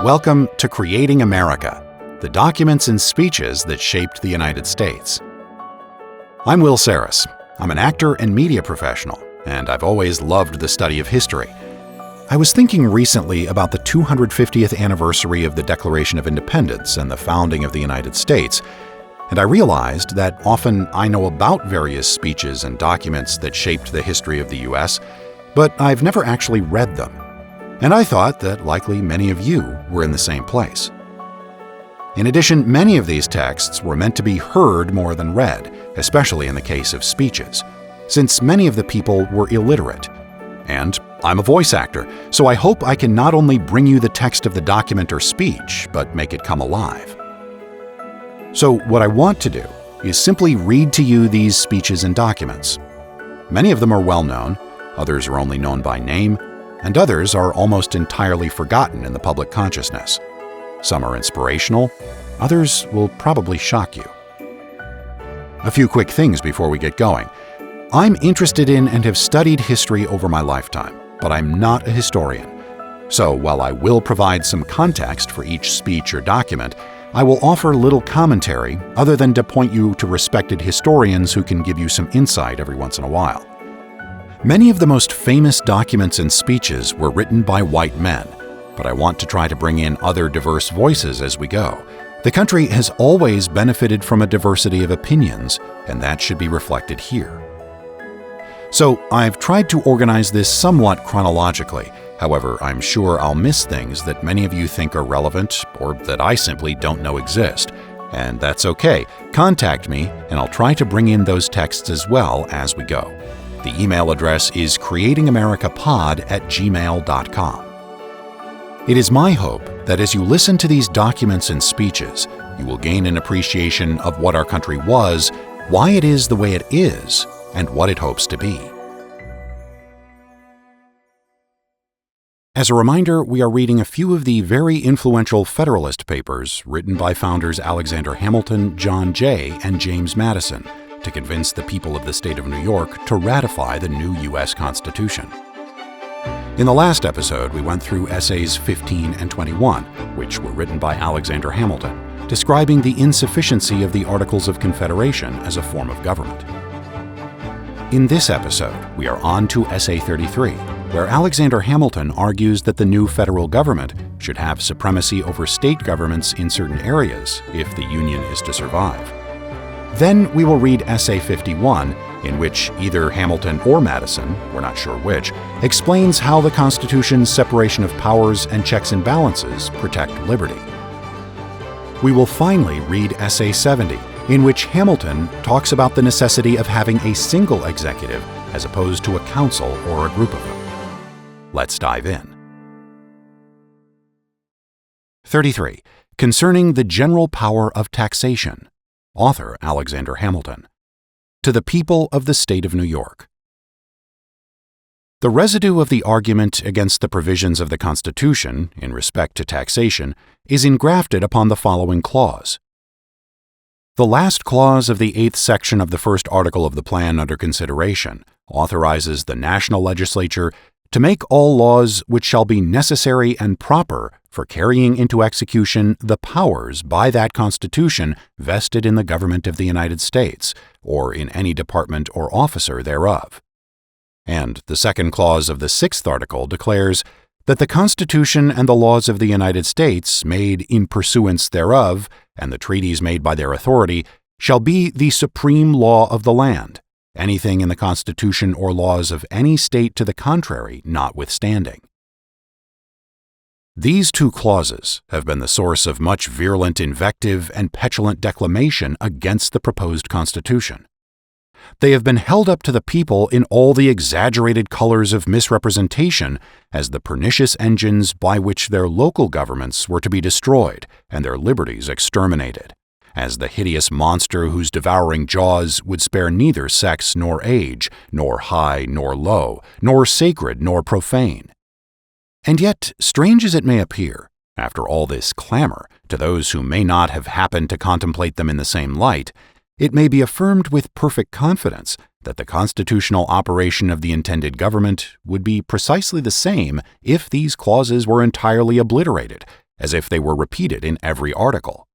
Welcome to Creating America, the documents and speeches that shaped the United States. I'm Will Sarris. I'm an actor and media professional, and I've always loved the study of history. I was thinking recently about the 250th anniversary of the Declaration of Independence and the founding of the United States, and I realized that often I know about various speeches and documents that shaped the history of the U.S., but I've never actually read them. And I thought that likely many of you were in the same place. In addition, many of these texts were meant to be heard more than read, especially in the case of speeches, since many of the people were illiterate. And I'm a voice actor, so I hope I can not only bring you the text of the document or speech, but make it come alive. So what I want to do is simply read to you these speeches and documents. Many of them are well known, others are only known by name, and others are almost entirely forgotten in the public consciousness. Some are inspirational, others will probably shock you. A few quick things before we get going. I'm interested in and have studied history over my lifetime, but I'm not a historian. So while I will provide some context for each speech or document, I will offer little commentary other than to point you to respected historians who can give you some insight every once in a while. Many of the most famous documents and speeches were written by white men, but I want to try to bring in other diverse voices as we go. The country has always benefited from a diversity of opinions, and that should be reflected here. So I've tried to organize this somewhat chronologically. However, I'm sure I'll miss things that many of you think are relevant or that I simply don't know exist. And that's okay. Contact me and I'll try to bring in those texts as well as we go. The email address is creatingamericapod@gmail.com. It is my hope that as you listen to these documents and speeches, you will gain an appreciation of what our country was, why it is the way it is, and what it hopes to be. As a reminder, we are reading a few of the very influential Federalist Papers written by founders Alexander Hamilton, John Jay, and James Madison to convince the people of the state of New York to ratify the new U.S. Constitution. In the last episode, we went through essays 15 and 21, which were written by Alexander Hamilton, describing the insufficiency of the Articles of Confederation as a form of government. In this episode, we are on to Essay 33, where Alexander Hamilton argues that the new federal government should have supremacy over state governments in certain areas if the Union is to survive. Then we will read Essay 51, in which either Hamilton or Madison, we're not sure which, explains how the Constitution's separation of powers and checks and balances protect liberty. We will finally read Essay 70, in which Hamilton talks about the necessity of having a single executive as opposed to a council or a group of them. Let's dive in. 33. Concerning the general power of taxation. Author Alexander Hamilton. To the people of the state of New York. The residue of the argument against the provisions of the Constitution in respect to taxation is engrafted upon the following clause. The last clause of the 8th section of the first article of the plan under consideration authorizes the national legislature to make all laws which shall be necessary and proper for carrying into execution the powers by that Constitution vested in the government of the United States, or in any department or officer thereof. And the second clause of the 6th article declares that the Constitution and the laws of the United States made in pursuance thereof, and the treaties made by their authority, shall be the supreme law of the land, anything in the Constitution or laws of any state to the contrary notwithstanding. These two clauses have been the source of much virulent invective and petulant declamation against the proposed Constitution. They have been held up to the people in all the exaggerated colors of misrepresentation as the pernicious engines by which their local governments were to be destroyed and their liberties exterminated, as the hideous monster whose devouring jaws would spare neither sex nor age, nor high nor low, nor sacred nor profane. And yet, strange as it may appear, after all this clamor, to those who may not have happened to contemplate them in the same light, it may be affirmed with perfect confidence that the constitutional operation of the intended government would be precisely the same if these clauses were entirely obliterated, as if they were repeated in every article.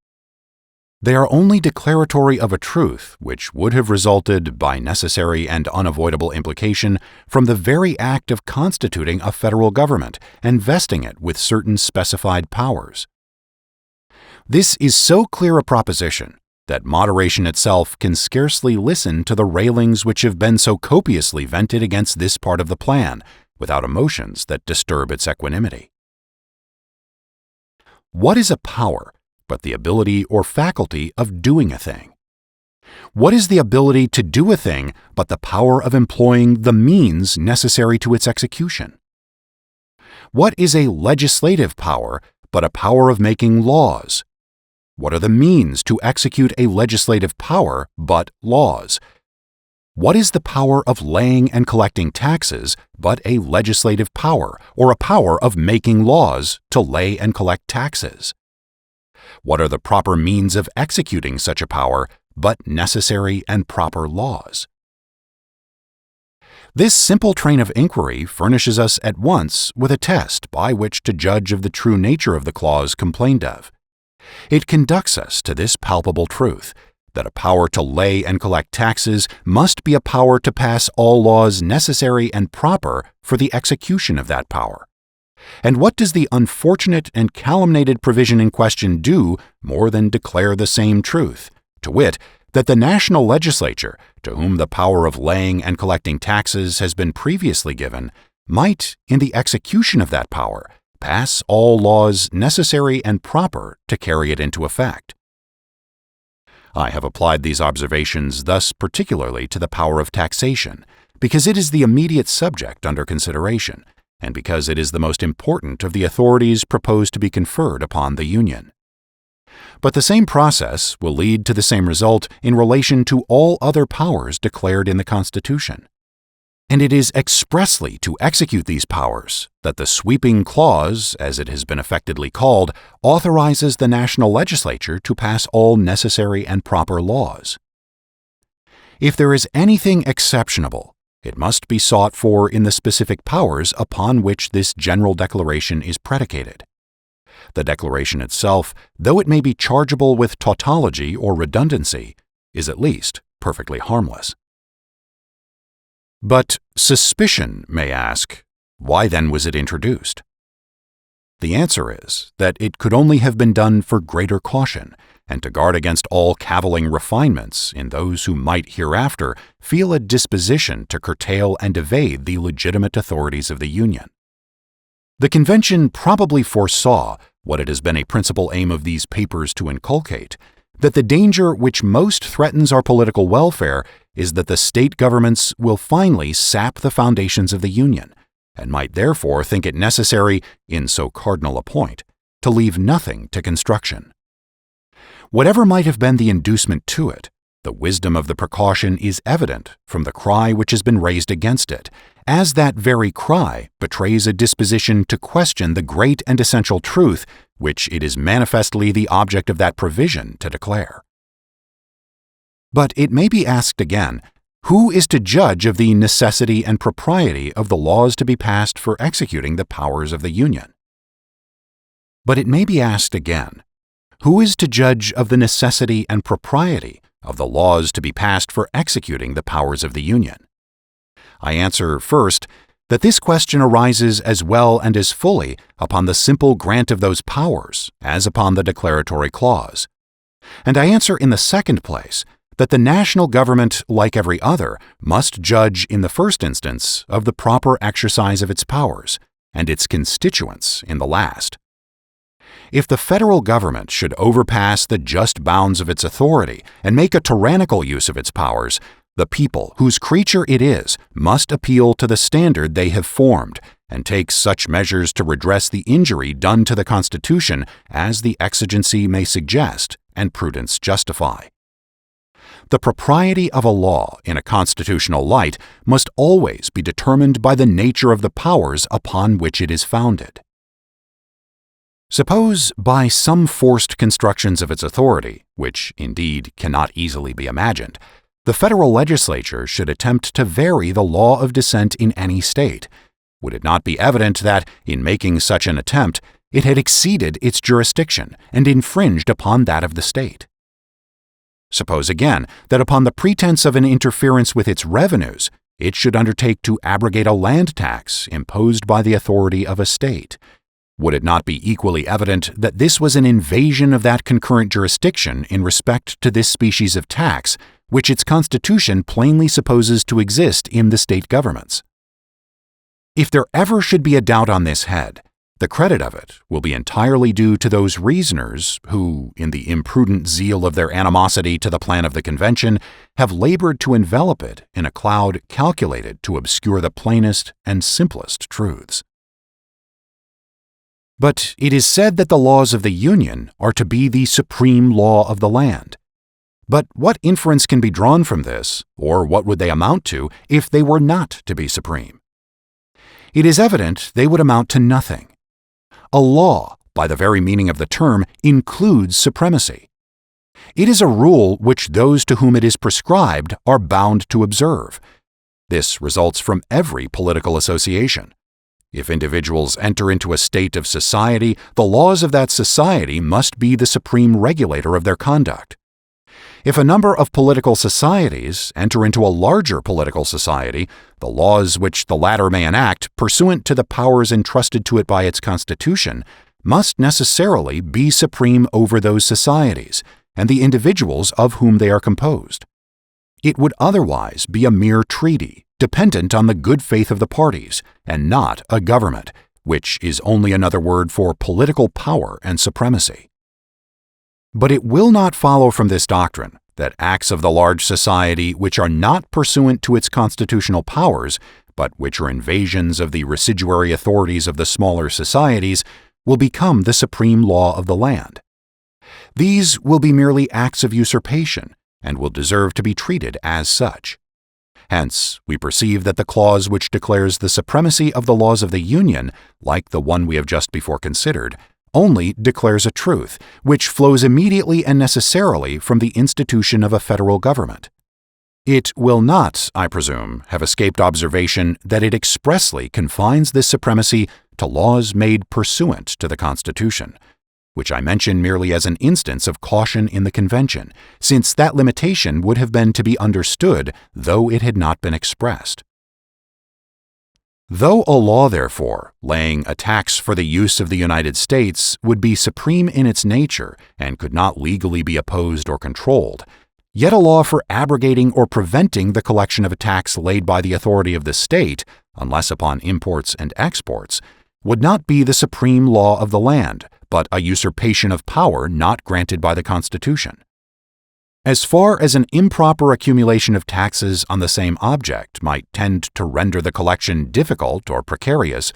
They are only declaratory of a truth which would have resulted, by necessary and unavoidable implication, from the very act of constituting a federal government and vesting it with certain specified powers. This is so clear a proposition that moderation itself can scarcely listen to the railings which have been so copiously vented against this part of the plan, without emotions that disturb its equanimity. What is a power but the ability or faculty of doing a thing? What is the ability to do a thing but the power of employing the means necessary to its execution? What is a legislative power but a power of making laws? What are the means to execute a legislative power but laws? What is the power of laying and collecting taxes but a legislative power, or a power of making laws to lay and collect taxes? What are the proper means of executing such a power but necessary and proper laws? This simple train of inquiry furnishes us at once with a test by which to judge of the true nature of the clause complained of. It conducts us to this palpable truth, that a power to lay and collect taxes must be a power to pass all laws necessary and proper for the execution of that power. And what does the unfortunate and calumniated provision in question do more than declare the same truth, to wit, that the national legislature, to whom the power of laying and collecting taxes has been previously given, might, in the execution of that power, pass all laws necessary and proper to carry it into effect. I have applied these observations thus particularly to the power of taxation, because it is the immediate subject under consideration, and because it is the most important of the authorities proposed to be conferred upon the Union. But the same process will lead to the same result in relation to all other powers declared in the Constitution. And it is expressly to execute these powers that the sweeping clause, as it has been affectedly called, authorizes the national legislature to pass all necessary and proper laws. If there is anything exceptionable, it must be sought for in the specific powers upon which this general declaration is predicated. The declaration itself, though it may be chargeable with tautology or redundancy, is at least perfectly harmless. But suspicion may ask, why then was it introduced? The answer is that it could only have been done for greater caution, and to guard against all cavilling refinements in those who might hereafter feel a disposition to curtail and evade the legitimate authorities of the Union. The Convention probably foresaw what it has been a principal aim of these papers to inculcate, that the danger which most threatens our political welfare is that the state governments will finally sap the foundations of the Union, and might therefore think it necessary, in so cardinal a point, to leave nothing to construction. Whatever might have been the inducement to it, the wisdom of the precaution is evident from the cry which has been raised against it, as that very cry betrays a disposition to question the great and essential truth which it is manifestly the object of that provision to declare. But it may be asked again, who is to judge of the necessity and propriety of the laws to be passed for executing the powers of the Union? But it may be asked again, who is to judge of the necessity and propriety of the laws to be passed for executing the powers of the Union? I answer, first, that this question arises as well and as fully upon the simple grant of those powers as upon the declaratory clause. And I answer in the second place that the national government, like every other, must judge in the first instance of the proper exercise of its powers, and its constituents in the last. If the federal government should overpass the just bounds of its authority and make a tyrannical use of its powers, the people, whose creature it is, must appeal to the standard they have formed and take such measures to redress the injury done to the Constitution as the exigency may suggest and prudence justify. The propriety of a law in a constitutional light must always be determined by the nature of the powers upon which it is founded. Suppose, by some forced constructions of its authority, which indeed cannot easily be imagined, The federal legislature should attempt to vary the law of descent in any state. Would it not be evident that, in making such an attempt, it had exceeded its jurisdiction and infringed upon that of the state? Suppose again that upon the pretense of an interference with its revenues, it should undertake to abrogate a land tax imposed by the authority of a state. Would it not be equally evident that this was an invasion of that concurrent jurisdiction in respect to this species of tax, which its constitution plainly supposes to exist in the state governments? If there ever should be a doubt on this head, the credit of it will be entirely due to those reasoners who, in the imprudent zeal of their animosity to the plan of the convention, have labored to envelop it in a cloud calculated to obscure the plainest and simplest truths. But it is said that the laws of the Union are to be the supreme law of the land. But what inference can be drawn from this, or what would they amount to, if they were not to be supreme? It is evident they would amount to nothing. A law, by the very meaning of the term, includes supremacy. It is a rule which those to whom it is prescribed are bound to observe. This results from every political association. If individuals enter into a state of society, the laws of that society must be the supreme regulator of their conduct. If a number of political societies enter into a larger political society, the laws which the latter may enact, pursuant to the powers entrusted to it by its constitution, must necessarily be supreme over those societies and the individuals of whom they are composed. It would otherwise be a mere treaty, dependent on the good faith of the parties, and not a government, which is only another word for political power and supremacy. But it will not follow from this doctrine that acts of the large society which are not pursuant to its constitutional powers, but which are invasions of the residuary authorities of the smaller societies, will become the supreme law of the land. These will be merely acts of usurpation, and will deserve to be treated as such. Hence, we perceive that the clause which declares the supremacy of the laws of the Union, like the one we have just before considered, only declares a truth, which flows immediately and necessarily from the institution of a federal government. It will not, I presume, have escaped observation that it expressly confines this supremacy to laws made pursuant to the Constitution, which I mention merely as an instance of caution in the Convention, since that limitation would have been to be understood though it had not been expressed. Though a law, therefore, laying a tax for the use of the United States would be supreme in its nature and could not legally be opposed or controlled, yet a law for abrogating or preventing the collection of a tax laid by the authority of the state, unless upon imports and exports, would not be the supreme law of the land, but a usurpation of power not granted by the Constitution. As far as an improper accumulation of taxes on the same object might tend to render the collection difficult or precarious,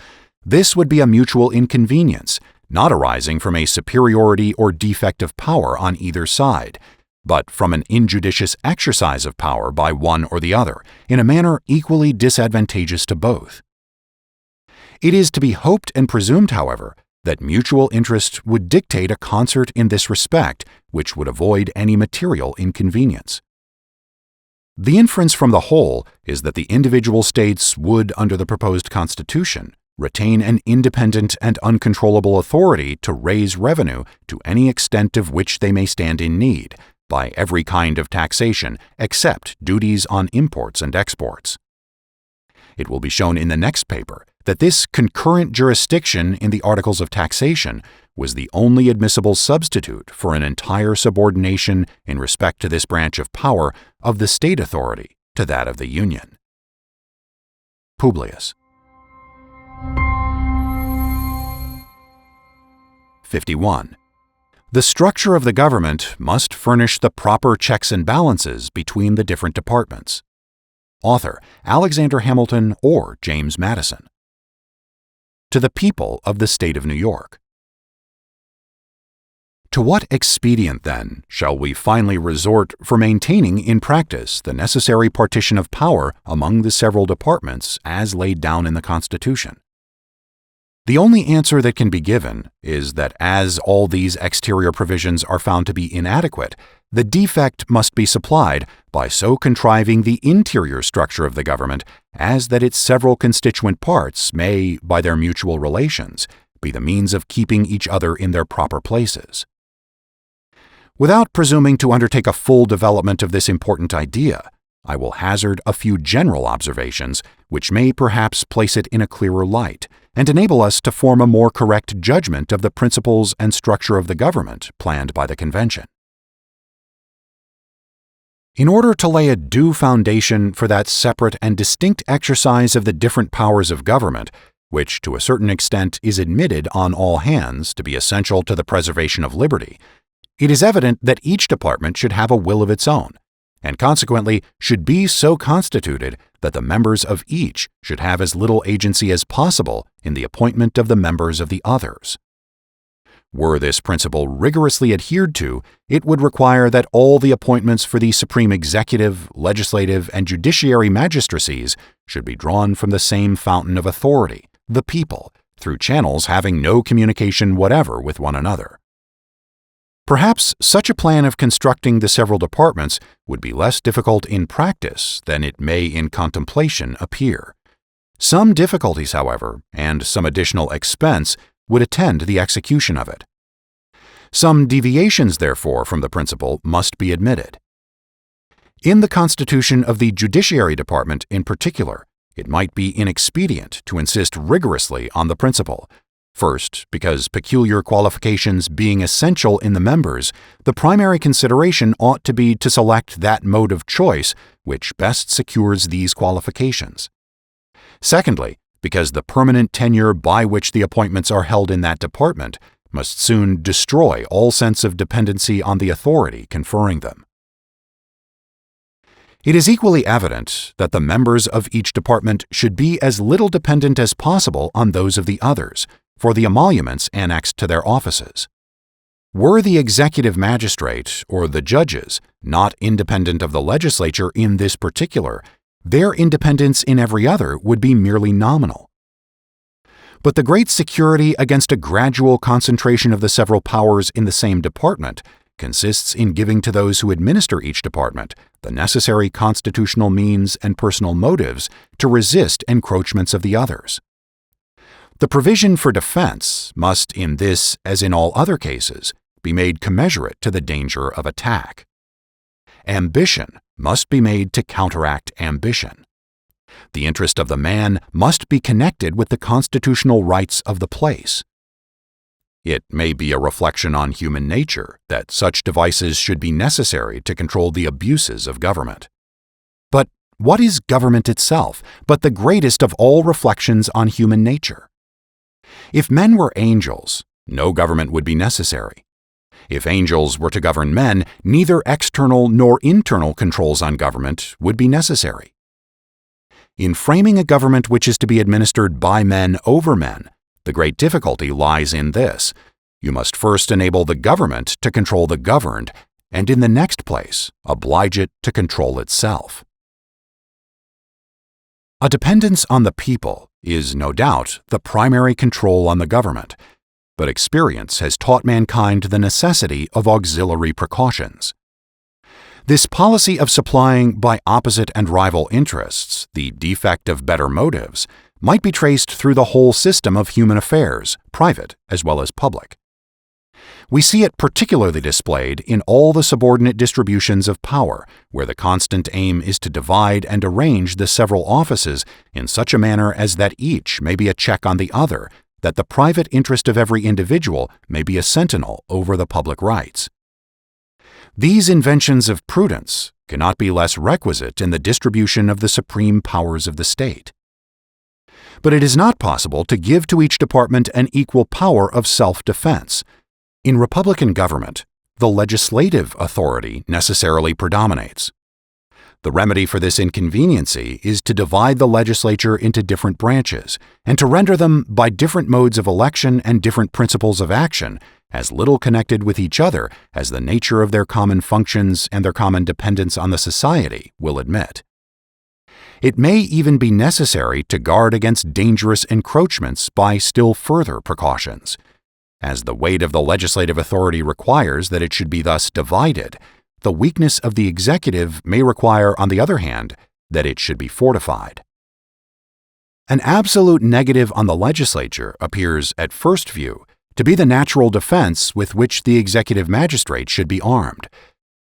this would be a mutual inconvenience, not arising from a superiority or defect of power on either side, but from an injudicious exercise of power by one or the other, in a manner equally disadvantageous to both. It is to be hoped and presumed, however, that mutual interest would dictate a concert in this respect which would avoid any material inconvenience. The inference from the whole is that the individual states would, under the proposed Constitution, retain an independent and uncontrollable authority to raise revenue to any extent of which they may stand in need, by every kind of taxation except duties on imports and exports. It will be shown in the next paper that this concurrent jurisdiction in the Articles of Taxation was the only admissible substitute for an entire subordination in respect to this branch of power of the state authority to that of the Union. Publius. 51. The structure of the government must furnish the proper checks and balances between the different departments. Author Alexander Hamilton or James Madison. To the people of the state of New York. To what expedient, then, shall we finally resort for maintaining in practice the necessary partition of power among the several departments as laid down in the Constitution? The only answer that can be given is that as all these exterior provisions are found to be inadequate, the defect must be supplied by so contriving the interior structure of the government as that its several constituent parts may, by their mutual relations, be the means of keeping each other in their proper places. Without presuming to undertake a full development of this important idea, I will hazard a few general observations which may perhaps place it in a clearer light and enable us to form a more correct judgment of the principles and structure of the government planned by the Convention. In order to lay a due foundation for that separate and distinct exercise of the different powers of government, which to a certain extent is admitted on all hands to be essential to the preservation of liberty, it is evident that each department should have a will of its own, and consequently should be so constituted that the members of each should have as little agency as possible in the appointment of the members of the others. Were this principle rigorously adhered to, it would require that all the appointments for the supreme executive, legislative, and judiciary magistracies should be drawn from the same fountain of authority, the people, through channels having no communication whatever with one another. Perhaps such a plan of constructing the several departments would be less difficult in practice than it may in contemplation appear. Some difficulties, however, and some additional expense would attend the execution of it. Some deviations, therefore, from the principle must be admitted. In the constitution of the Judiciary Department in particular, it might be inexpedient to insist rigorously on the principle. First, because peculiar qualifications being essential in the members, the primary consideration ought to be to select that mode of choice which best secures these qualifications. Secondly, because the permanent tenure by which the appointments are held in that department must soon destroy all sense of dependency on the authority conferring them. It is equally evident that the members of each department should be as little dependent as possible on those of the others, for the emoluments annexed to their offices. Were the executive magistrate or the judges not independent of the legislature in this particular, their independence in every other would be merely nominal. But the great security against a gradual concentration of the several powers in the same department consists in giving to those who administer each department the necessary constitutional means and personal motives to resist encroachments of the others. The provision for defense must, in this as in all other cases, be made commensurate to the danger of attack. Ambition must be made to counteract ambition. The interest of the man must be connected with the constitutional rights of the place. It may be a reflection on human nature that such devices should be necessary to control the abuses of government. But what is government itself but the greatest of all reflections on human nature? If men were angels, no government would be necessary. If angels were to govern men, neither external nor internal controls on government would be necessary. In framing a government which is to be administered by men over men, the great difficulty lies in this: you must first enable the government to control the governed, and in the next place, oblige it to control itself. A dependence on the people is, no doubt, the primary control on the government, but experience has taught mankind the necessity of auxiliary precautions. This policy of supplying by opposite and rival interests the defect of better motives might be traced through the whole system of human affairs, private as well as public. We see it particularly displayed in all the subordinate distributions of power, where the constant aim is to divide and arrange the several offices in such a manner as that each may be a check on the other, that the private interest of every individual may be a sentinel over the public rights. These inventions of prudence cannot be less requisite in the distribution of the supreme powers of the state. But it is not possible to give to each department an equal power of self-defense. In republican government, the legislative authority necessarily predominates. The remedy for this inconveniency is to divide the legislature into different branches, and to render them, by different modes of election and different principles of action, as little connected with each other as the nature of their common functions and their common dependence on the society will admit. It may even be necessary to guard against dangerous encroachments by still further precautions. As the weight of the legislative authority requires that it should be thus divided, the weakness of the executive may require, on the other hand, that it should be fortified. An absolute negative on the legislature appears, at first view, to be the natural defense with which the executive magistrate should be armed.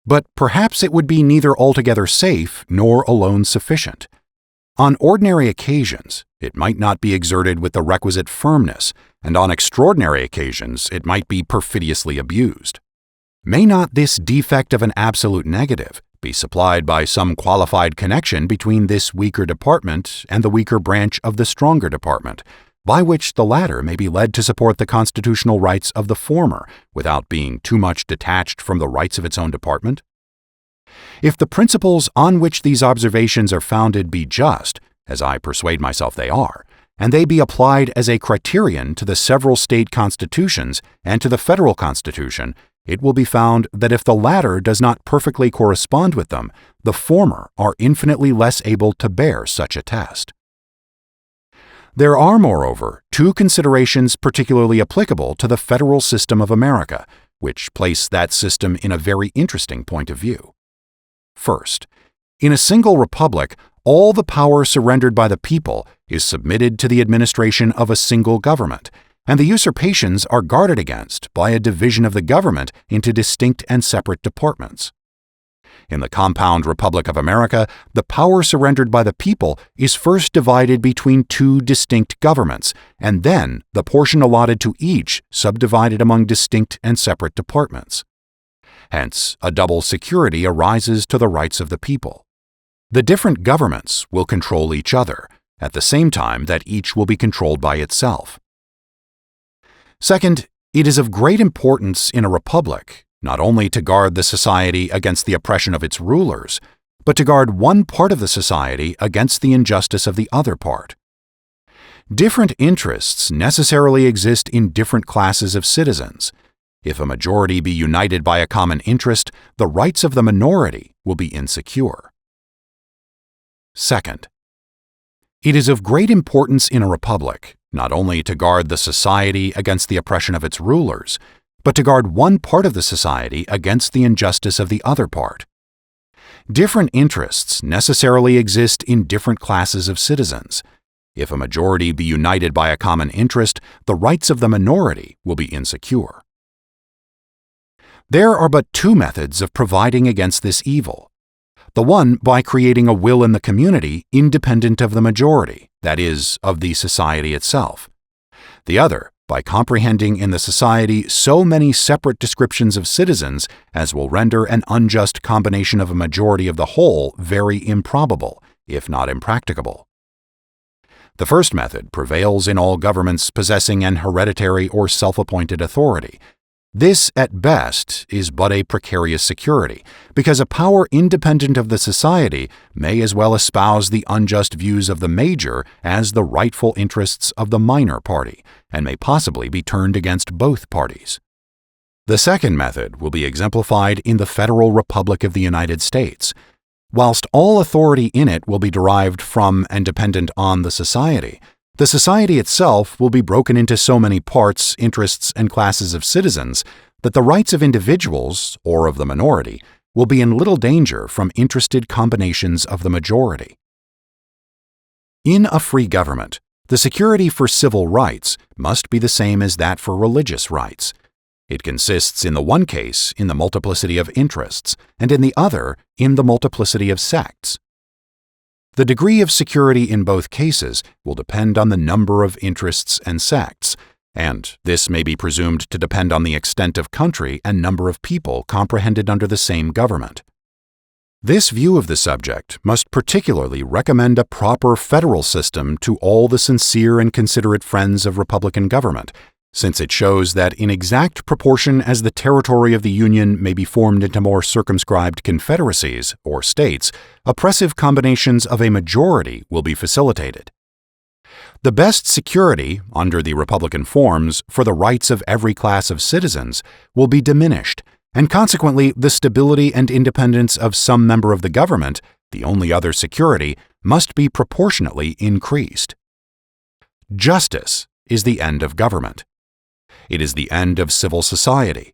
But perhaps it would be neither altogether safe nor alone sufficient. On ordinary occasions, it might not be exerted with the requisite firmness, and on extraordinary occasions it might be perfidiously abused. May not this defect of an absolute negative be supplied by some qualified connection between this weaker department and the weaker branch of the stronger department, by which the latter may be led to support the constitutional rights of the former without being too much detached from the rights of its own department? If the principles on which these observations are founded be just, as I persuade myself they are, and they be applied as a criterion to the several state constitutions and to the federal constitution, it will be found that if the latter does not perfectly correspond with them, the former are infinitely less able to bear such a test. There are, moreover, two considerations particularly applicable to the federal system of America, which place that system in a very interesting point of view. First, in a single republic, all the power surrendered by the people is submitted to the administration of a single government, and the usurpations are guarded against by a division of the government into distinct and separate departments. In the compound Republic of America, the power surrendered by the people is first divided between two distinct governments, and then the portion allotted to each subdivided among distinct and separate departments. Hence, a double security arises to the rights of the people. The different governments will control each other, at the same time that each will be controlled by itself. Second, it is of great importance in a republic not only to guard the society against the oppression of its rulers, but to guard one part of the society against the injustice of the other part. Different interests necessarily exist in different classes of citizens. If a majority be united by a common interest, the rights of the minority will be insecure. Second, it is of great importance in a republic not only to guard the society against the oppression of its rulers, but to guard one part of the society against the injustice of the other part. Different interests necessarily exist in different classes of citizens. If a majority be united by a common interest, the rights of the minority will be insecure. There are but two methods of providing against this evil. The one by creating a will in the community independent of the majority, that is, of the society itself. The other by comprehending in the society so many separate descriptions of citizens as will render an unjust combination of a majority of the whole very improbable, if not impracticable. The first method prevails in all governments possessing an hereditary or self-appointed authority. This, at best, is but a precarious security, because a power independent of the society may as well espouse the unjust views of the major as the rightful interests of the minor party, and may possibly be turned against both parties. The second method will be exemplified in the Federal Republic of the United States. Whilst all authority in it will be derived from and dependent on the society itself will be broken into so many parts, interests, and classes of citizens that the rights of individuals, or of the minority, will be in little danger from interested combinations of the majority. In a free government, the security for civil rights must be the same as that for religious rights. It consists in the one case in the multiplicity of interests, and in the other in the multiplicity of sects. The degree of security in both cases will depend on the number of interests and sects, and this may be presumed to depend on the extent of country and number of people comprehended under the same government. This view of the subject must particularly recommend a proper federal system to all the sincere and considerate friends of republican government, since it shows that in exact proportion as the territory of the Union may be formed into more circumscribed confederacies, or states, oppressive combinations of a majority will be facilitated. The best security, under the Republican forms, for the rights of every class of citizens will be diminished, and consequently the stability and independence of some member of the government, the only other security, must be proportionately increased. Justice is the end of government. It is the end of civil society.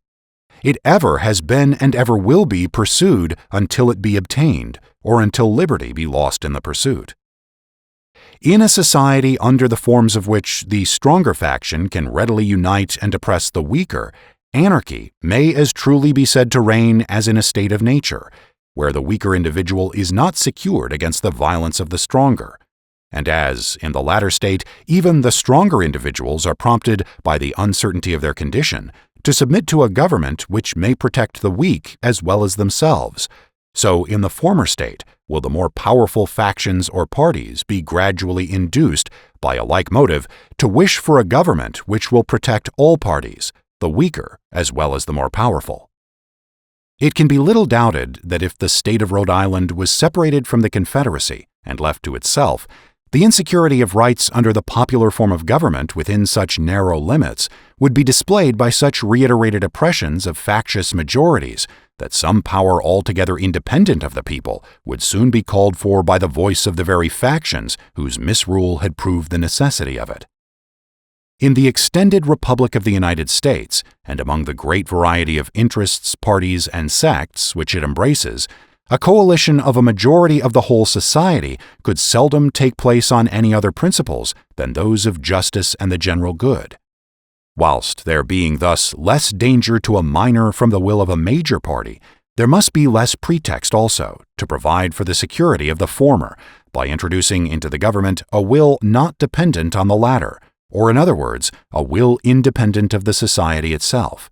It ever has been and ever will be pursued until it be obtained, or until liberty be lost in the pursuit. In a society under the forms of which the stronger faction can readily unite and oppress the weaker, anarchy may as truly be said to reign as in a state of nature, where the weaker individual is not secured against the violence of the stronger, and as, in the latter state, even the stronger individuals are prompted by the uncertainty of their condition to submit to a government which may protect the weak as well as themselves, so in the former state will the more powerful factions or parties be gradually induced, by a like motive, to wish for a government which will protect all parties, the weaker as well as the more powerful. It can be little doubted that if the state of Rhode Island was separated from the Confederacy and left to itself, the insecurity of rights under the popular form of government within such narrow limits would be displayed by such reiterated oppressions of factious majorities that some power altogether independent of the people would soon be called for by the voice of the very factions whose misrule had proved the necessity of it. In the extended Republic of the United States, and among the great variety of interests, parties, and sects which it embraces, a coalition of a majority of the whole society could seldom take place on any other principles than those of justice and the general good. Whilst there being thus less danger to a minor from the will of a major party, there must be less pretext also to provide for the security of the former by introducing into the government a will not dependent on the latter, or in other words, a will independent of the society itself.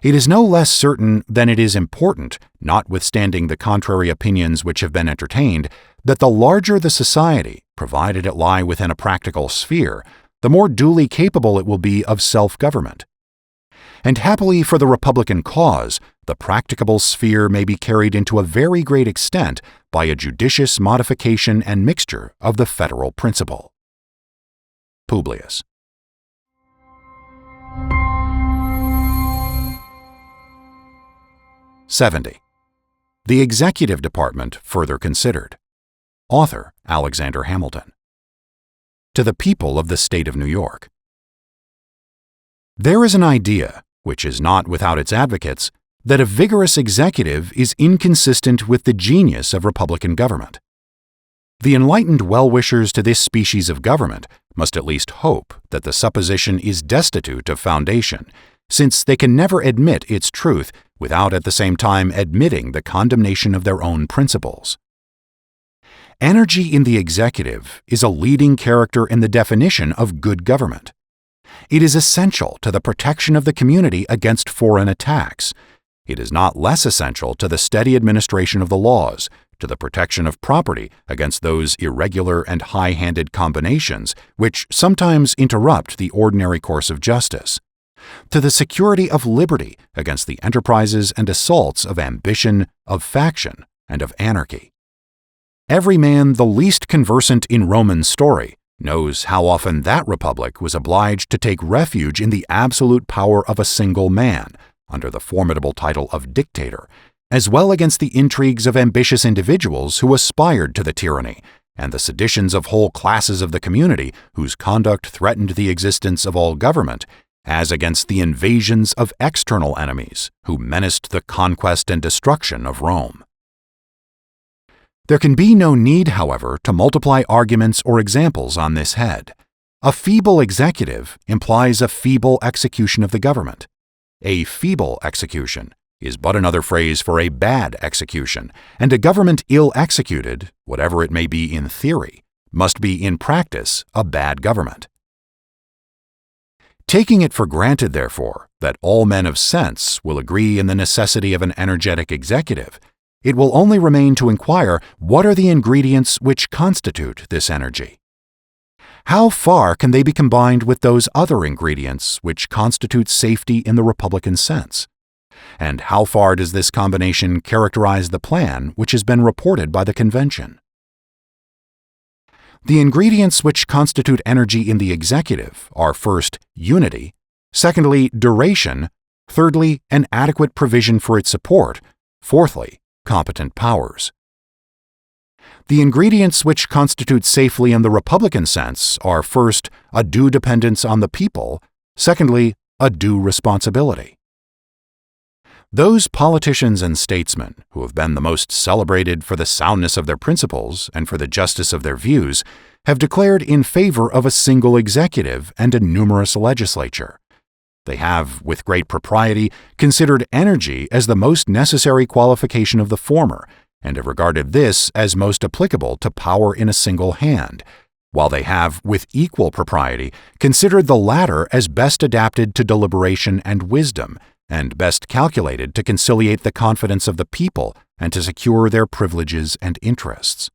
It is no less certain than it is important, notwithstanding the contrary opinions which have been entertained, that the larger the society, provided it lie within a practical sphere, the more duly capable it will be of self-government. And happily for the Republican cause, the practicable sphere may be carried into a very great extent by a judicious modification and mixture of the federal principle. Publius. '70. The Executive Department Further Considered. Author Alexander Hamilton. To the People of the State of New York. There is an idea, which is not without its advocates, that a vigorous executive is inconsistent with the genius of Republican government. The enlightened well-wishers to this species of government must at least hope that the supposition is destitute of foundation, since they can never admit its truth without at the same time admitting the condemnation of their own principles. Energy in the executive is a leading character in the definition of good government. It is essential to the protection of the community against foreign attacks. It is not less essential to the steady administration of the laws, to the protection of property against those irregular and high-handed combinations which sometimes interrupt the ordinary course of justice, to the security of liberty against the enterprises and assaults of ambition, of faction, and of anarchy. Every man the least conversant in Roman story knows how often that republic was obliged to take refuge in the absolute power of a single man, under the formidable title of dictator, as well against the intrigues of ambitious individuals who aspired to the tyranny, and the seditions of whole classes of the community whose conduct threatened the existence of all government, as against the invasions of external enemies who menaced the conquest and destruction of Rome. There can be no need, however, to multiply arguments or examples on this head. A feeble executive implies a feeble execution of the government. A feeble execution is but another phrase for a bad execution, and a government ill executed, whatever it may be in theory, must be in practice a bad government. Taking it for granted, therefore, that all men of sense will agree in the necessity of an energetic executive, it will only remain to inquire what are the ingredients which constitute this energy. How far can they be combined with those other ingredients which constitute safety in the Republican sense? And how far does this combination characterize the plan which has been reported by the Convention? The ingredients which constitute energy in the executive are first, unity, secondly, duration, thirdly, an adequate provision for its support, fourthly, competent powers. The ingredients which constitute safely in the Republican sense are first, a due dependence on the people, secondly, a due responsibility. Those politicians and statesmen who have been the most celebrated for the soundness of their principles and for the justice of their views have declared in favor of a single executive and a numerous legislature. They have, with great propriety, considered energy as the most necessary qualification of the former, and have regarded this as most applicable to power in a single hand, while they have, with equal propriety, considered the latter as best adapted to deliberation and wisdom, and best calculated to conciliate the confidence of the people and to secure their privileges and interests.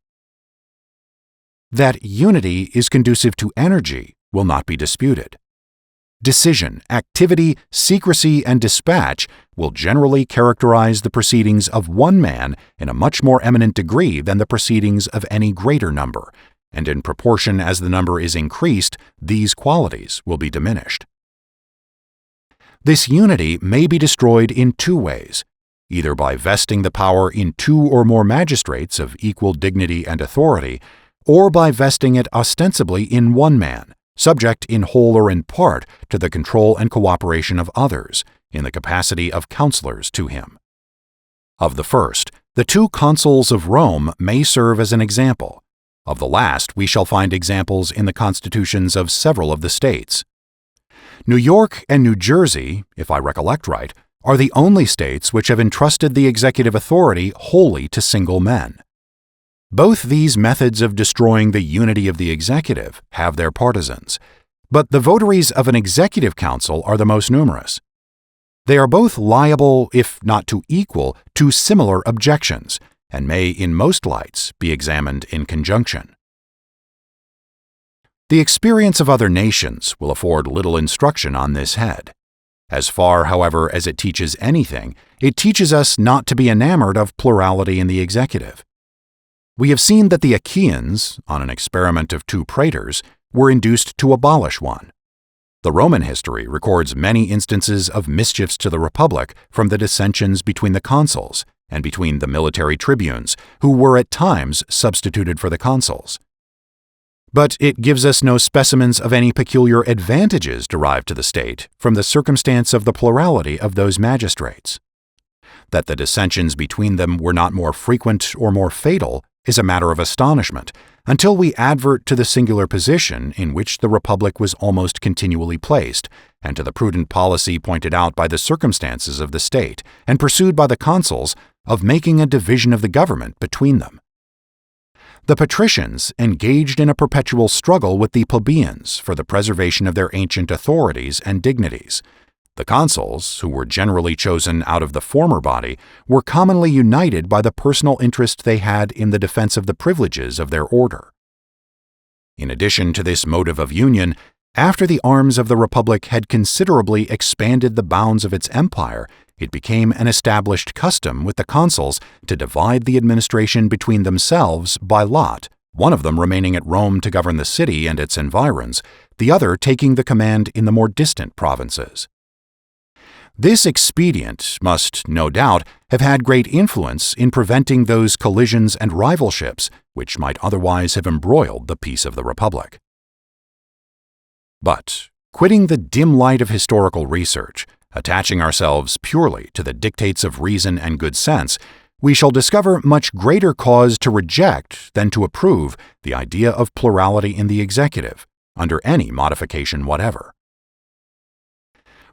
That unity is conducive to energy will not be disputed. Decision, activity, secrecy, and dispatch will generally characterize the proceedings of one man in a much more eminent degree than the proceedings of any greater number, and in proportion as the number is increased, these qualities will be diminished. This unity may be destroyed in two ways, either by vesting the power in two or more magistrates of equal dignity and authority, or by vesting it ostensibly in one man, subject in whole or in part to the control and cooperation of others, in the capacity of counselors to him. Of the first, the two consuls of Rome may serve as an example. Of the last, we shall find examples in the constitutions of several of the states. New York and New Jersey, if I recollect right, are the only states which have entrusted the executive authority wholly to single men. Both these methods of destroying the unity of the executive have their partisans, but the votaries of an executive council are the most numerous. They are both liable, if not to equal, to similar objections, and may in most lights be examined in conjunction. The experience of other nations will afford little instruction on this head. As far, however, as it teaches anything, it teaches us not to be enamored of plurality in the executive. We have seen that the Achaeans, on an experiment of two praetors, were induced to abolish one. The Roman history records many instances of mischiefs to the republic from the dissensions between the consuls and between the military tribunes, who were at times substituted for the consuls. But it gives us no specimens of any peculiar advantages derived to the state from the circumstance of the plurality of those magistrates. That the dissensions between them were not more frequent or more fatal is a matter of astonishment, until we advert to the singular position in which the republic was almost continually placed, and to the prudent policy pointed out by the circumstances of the state, and pursued by the consuls, of making a division of the government between them. The patricians engaged in a perpetual struggle with the plebeians for the preservation of their ancient authorities and dignities. The consuls, who were generally chosen out of the former body, were commonly united by the personal interest they had in the defense of the privileges of their order. In addition to this motive of union, after the arms of the Republic had considerably expanded the bounds of its empire, it became an established custom with the consuls to divide the administration between themselves by lot, one of them remaining at Rome to govern the city and its environs, the other taking the command in the more distant provinces. This expedient must, no doubt, have had great influence in preventing those collisions and rivalships which might otherwise have embroiled the peace of the Republic. But, quitting the dim light of historical research, attaching ourselves purely to the dictates of reason and good sense, we shall discover much greater cause to reject than to approve the idea of plurality in the executive, under any modification whatever.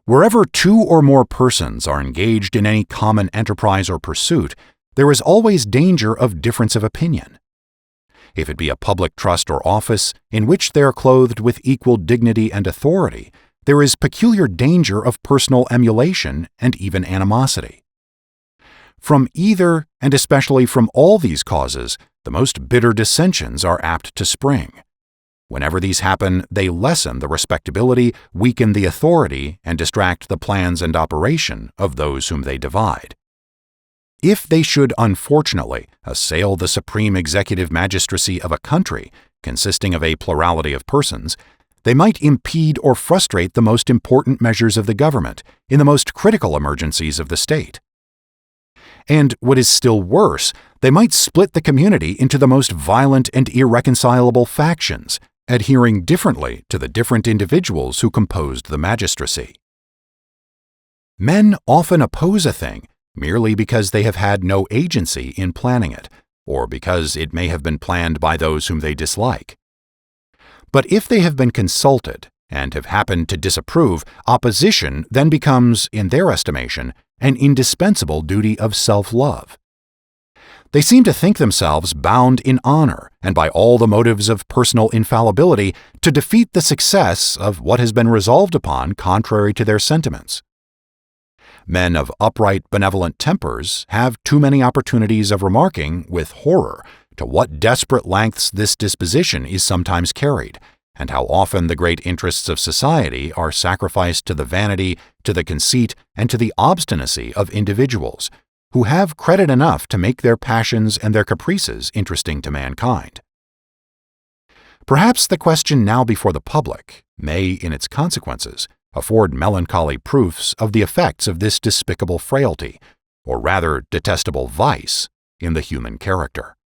Wherever two or more persons are engaged in any common enterprise or pursuit, there is always danger of difference of opinion. If it be a public trust or office in which they are clothed with equal dignity and authority, there is peculiar danger of personal emulation and even animosity. From either, and especially from all these causes, the most bitter dissensions are apt to spring. Whenever these happen, they lessen the respectability, weaken the authority, and distract the plans and operation of those whom they divide. If they should unfortunately assail the supreme executive magistracy of a country, consisting of a plurality of persons, they might impede or frustrate the most important measures of the government in the most critical emergencies of the state. And what is still worse, they might split the community into the most violent and irreconcilable factions, adhering differently to the different individuals who composed the magistracy. Men often oppose a thing merely because they have had no agency in planning it, or because it may have been planned by those whom they dislike. But if they have been consulted and have happened to disapprove, opposition then becomes, in their estimation, an indispensable duty of self-love. They seem to think themselves bound in honor and by all the motives of personal infallibility to defeat the success of what has been resolved upon contrary to their sentiments. Men of upright, benevolent tempers have too many opportunities of remarking, with horror, to what desperate lengths this disposition is sometimes carried, and how often the great interests of society are sacrificed to the vanity, to the conceit, and to the obstinacy of individuals, who have credit enough to make their passions and their caprices interesting to mankind. Perhaps the question now before the public may, in its consequences, afford melancholy proofs of the effects of this despicable frailty, or rather detestable vice, in the human character.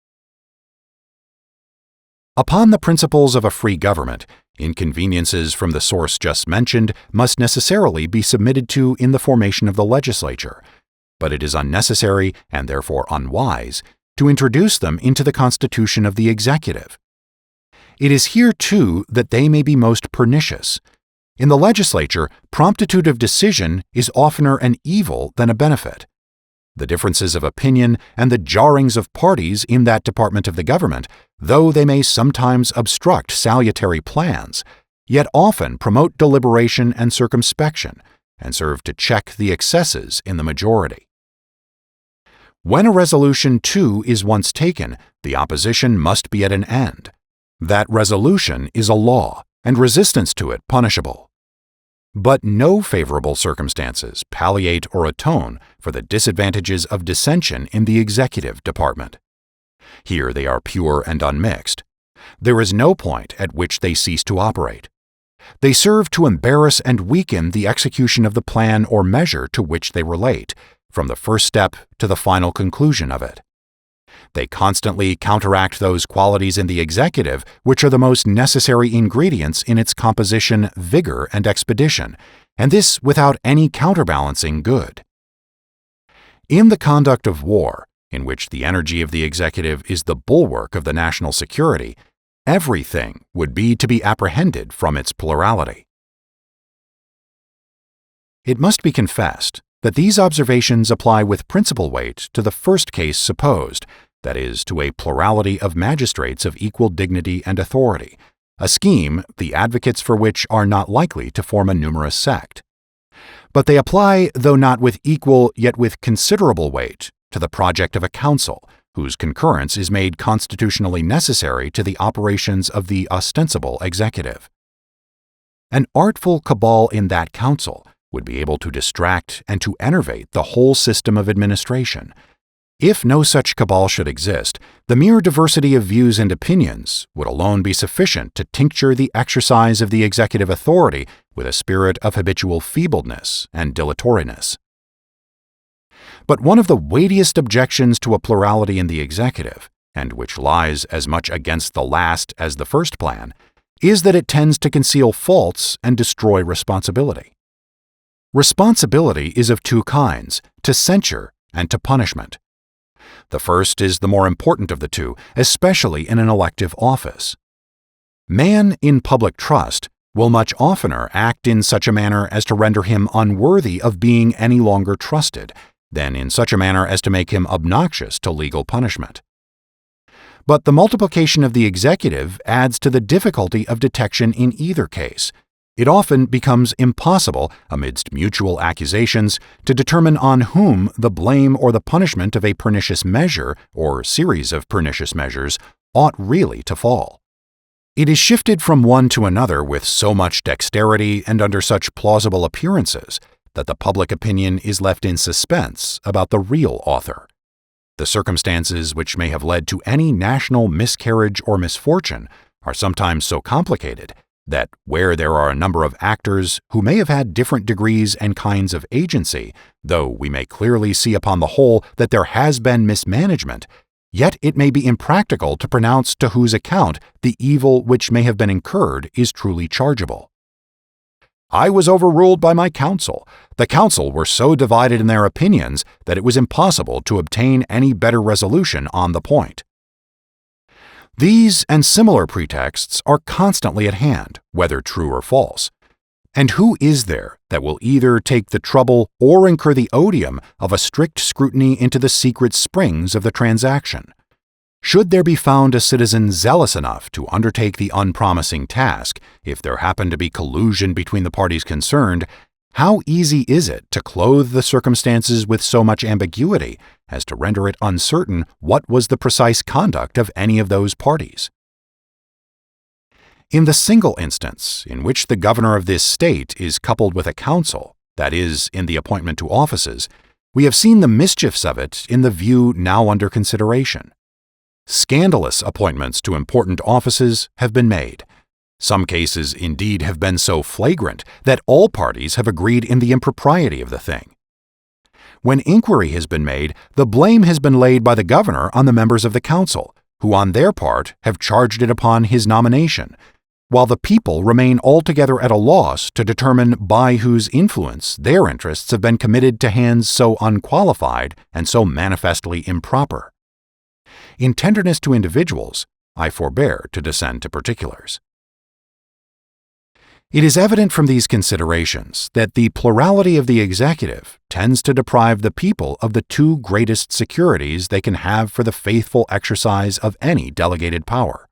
Upon the principles of a free government, inconveniences from the source just mentioned must necessarily be submitted to in the formation of the legislature, but it is unnecessary, and therefore unwise, to introduce them into the constitution of the executive. It is here, too, that they may be most pernicious. In the legislature, promptitude of decision is oftener an evil than a benefit. The differences of opinion and the jarrings of parties in that department of the government, though they may sometimes obstruct salutary plans, yet often promote deliberation and circumspection, and serve to check the excesses in the majority. When a resolution, too, is once taken, the opposition must be at an end. That resolution is a law, and resistance to it punishable. But no favorable circumstances palliate or atone for the disadvantages of dissension in the executive department. Here they are pure and unmixed. There is no point at which they cease to operate. They serve to embarrass and weaken the execution of the plan or measure to which they relate, from the first step to the final conclusion of it. They constantly counteract those qualities in the executive which are the most necessary ingredients in its composition, vigor, and expedition, and this without any counterbalancing good. In the conduct of war, in which the energy of the executive is the bulwark of the national security, everything would be to be apprehended from its plurality. It must be confessed that these observations apply with principal weight to the first case supposed, that is, to a plurality of magistrates of equal dignity and authority, a scheme the advocates for which are not likely to form a numerous sect. But they apply, though not with equal yet with considerable weight, to the project of a council, whose concurrence is made constitutionally necessary to the operations of the ostensible executive. An artful cabal in that council would be able to distract and to enervate the whole system of administration. If no such cabal should exist, the mere diversity of views and opinions would alone be sufficient to tincture the exercise of the executive authority with a spirit of habitual feebleness and dilatoriness. But one of the weightiest objections to a plurality in the executive, and which lies as much against the last as the first plan, is that it tends to conceal faults and destroy responsibility. Responsibility is of two kinds, to censure and to punishment. The first is the more important of the two, especially in an elective office. Man in public trust will much oftener act in such a manner as to render him unworthy of being any longer trusted, than in such a manner as to make him obnoxious to legal punishment. But the multiplication of the executive adds to the difficulty of detection in either case. It often becomes impossible, amidst mutual accusations, to determine on whom the blame or the punishment of a pernicious measure, or series of pernicious measures, ought really to fall. It is shifted from one to another with so much dexterity and under such plausible appearances that the public opinion is left in suspense about the real author. The circumstances which may have led to any national miscarriage or misfortune are sometimes so complicated that where there are a number of actors who may have had different degrees and kinds of agency, though we may clearly see upon the whole that there has been mismanagement, yet it may be impractical to pronounce to whose account the evil which may have been incurred is truly chargeable. "I was overruled by my council. The council were so divided in their opinions that it was impossible to obtain any better resolution on the point." These and similar pretexts are constantly at hand, whether true or false. And who is there that will either take the trouble or incur the odium of a strict scrutiny into the secret springs of the transaction? Should there be found a citizen zealous enough to undertake the unpromising task, if there happen to be collusion between the parties concerned, how easy is it to clothe the circumstances with so much ambiguity as to render it uncertain what was the precise conduct of any of those parties? In the single instance in which the governor of this state is coupled with a council, that is, in the appointment to offices, we have seen the mischiefs of it in the view now under consideration. Scandalous appointments to important offices have been made. Some cases indeed have been so flagrant that all parties have agreed in the impropriety of the thing. When inquiry has been made, the blame has been laid by the governor on the members of the council, who on their part have charged it upon his nomination, while the people remain altogether at a loss to determine by whose influence their interests have been committed to hands so unqualified and so manifestly improper. In tenderness to individuals, I forbear to descend to particulars. It is evident from these considerations that the plurality of the executive tends to deprive the people of the two greatest securities they can have for the faithful exercise of any delegated power.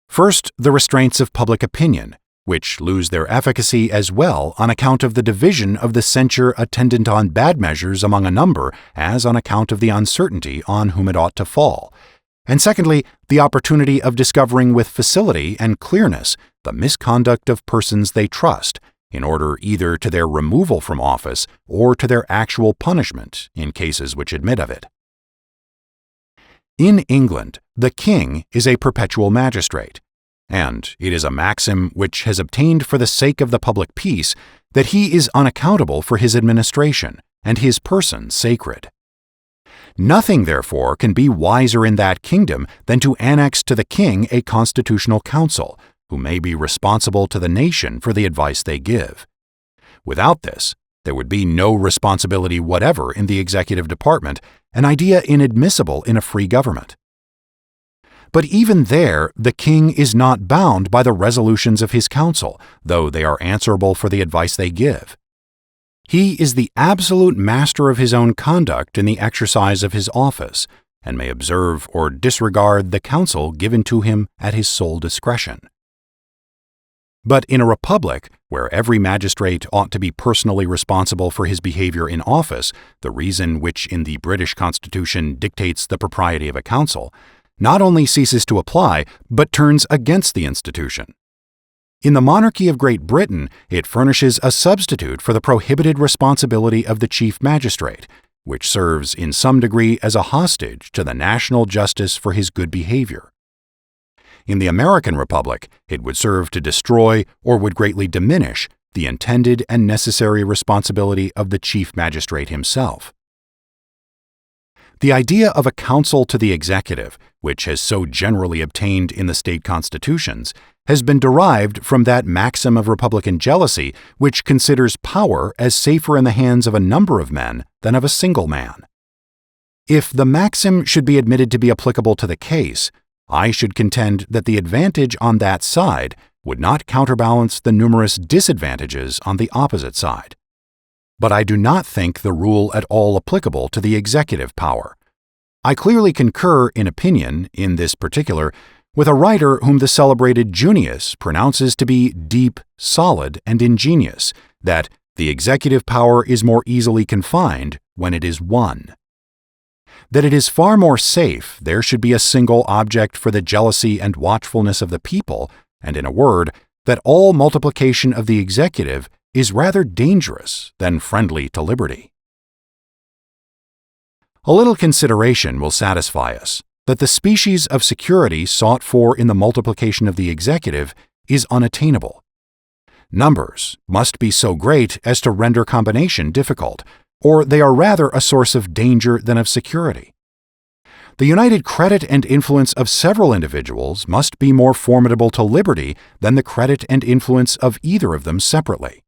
First, the restraints of public opinion, which lose their efficacy as well on account of the division of the censure attendant on bad measures among a number as on account of the uncertainty on whom it ought to fall. And secondly, the opportunity of discovering with facility and clearness the misconduct of persons they trust, in order either to their removal from office or to their actual punishment in cases which admit of it. In England, the king is a perpetual magistrate, and it is a maxim which has obtained for the sake of the public peace that he is unaccountable for his administration, and his person sacred. Nothing, therefore, can be wiser in that kingdom than to annex to the king a constitutional council, who may be responsible to the nation for the advice they give. Without this, there would be no responsibility whatever in the executive department, an idea inadmissible in a free government. But even there, the king is not bound by the resolutions of his council, though they are answerable for the advice they give. He is the absolute master of his own conduct in the exercise of his office, and may observe or disregard the counsel given to him at his sole discretion. But in a republic, where every magistrate ought to be personally responsible for his behavior in office, the reason which in the British Constitution dictates the propriety of a council, not only ceases to apply, but turns against the institution. In the monarchy of Great Britain, it furnishes a substitute for the prohibited responsibility of the chief magistrate, which serves in some degree as a hostage to the national justice for his good behavior. In the American Republic, it would serve to destroy or would greatly diminish the intended and necessary responsibility of the chief magistrate himself. The idea of a council to the executive, which has so generally obtained in the state constitutions, has been derived from that maxim of republican jealousy which considers power as safer in the hands of a number of men than of a single man. If the maxim should be admitted to be applicable to the case, I should contend that the advantage on that side would not counterbalance the numerous disadvantages on the opposite side. But I do not think the rule at all applicable to the executive power. I clearly concur in opinion, in this particular, with a writer whom the celebrated Junius pronounces to be deep, solid, and ingenious, that the executive power is more easily confined when it is one. That it is far more safe there should be a single object for the jealousy and watchfulness of the people, and in a word, that all multiplication of the executive is rather dangerous than friendly to liberty. A little consideration will satisfy us that the species of security sought for in the multiplication of the executive is unattainable. Numbers must be so great as to render combination difficult, or they are rather a source of danger than of security. The united credit and influence of several individuals must be more formidable to liberty than the credit and influence of either of them separately.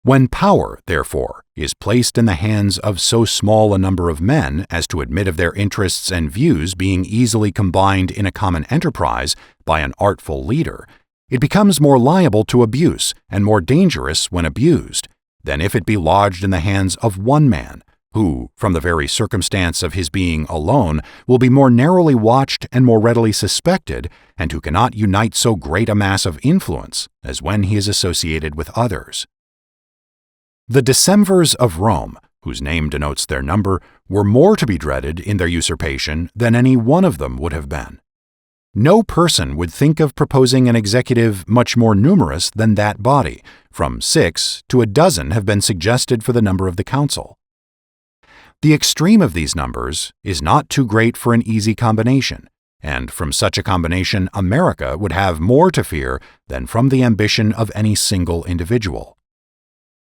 When power, therefore, is placed in the hands of so small a number of men as to admit of their interests and views being easily combined in a common enterprise by an artful leader, it becomes more liable to abuse and more dangerous when abused than if it be lodged in the hands of one man, who, from the very circumstance of his being alone, will be more narrowly watched and more readily suspected, and who cannot unite so great a mass of influence as when he is associated with others. The decemvirs of Rome, whose name denotes their number, were more to be dreaded in their usurpation than any one of them would have been. No person would think of proposing an executive much more numerous than that body. From 6 to a dozen have been suggested for the number of the council. The extreme of these numbers is not too great for an easy combination, and from such a combination America would have more to fear than from the ambition of any single individual.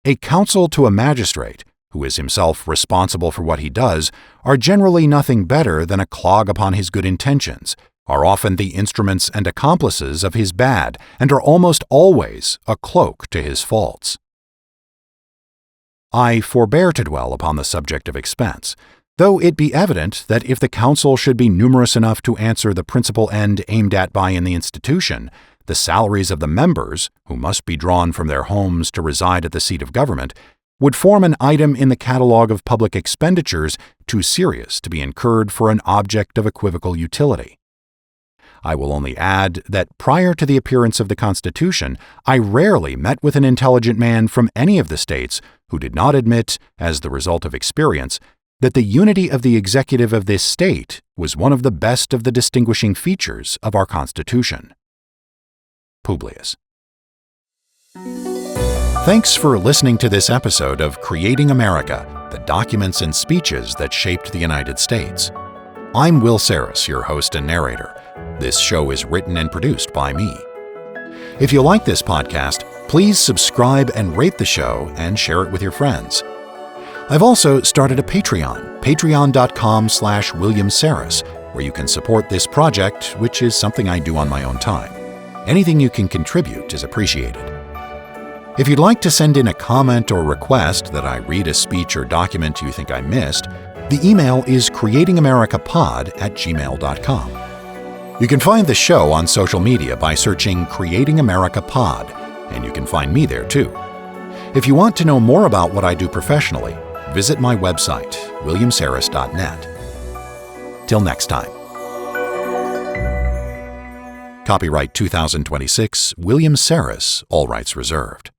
A counsel to a magistrate, who is himself responsible for what he does, are generally nothing better than a clog upon his good intentions, are often the instruments and accomplices of his bad, and are almost always a cloak to his faults. I forbear to dwell upon the subject of expense, though it be evident that if the council should be numerous enough to answer the principal end aimed at by in the institution, the salaries of the members, who must be drawn from their homes to reside at the seat of government, would form an item in the catalogue of public expenditures too serious to be incurred for an object of equivocal utility. I will only add that prior to the appearance of the Constitution, I rarely met with an intelligent man from any of the states who did not admit, as the result of experience, that the unity of the executive of this state was one of the best of the distinguishing features of our Constitution. Publius. Thanks for listening to this episode of Creating America, the documents and speeches that shaped the United States. I'm Will Sarris, your host and narrator. This show is written and produced by me. If you like this podcast, please subscribe and rate the show and share it with your friends. I've also started a Patreon, patreon.com/William Sarris, where you can support this project, which is something I do on my own time. Anything you can contribute is appreciated. If you'd like to send in a comment or request that I read a speech or document you think I missed, the email is creatingamericapod@gmail.com. You can find the show on social media by searching Creating America Pod, and you can find me there too. If you want to know more about what I do professionally, visit my website, williamsarris.net. Till next time. Copyright 2026, William Sarris, all rights reserved.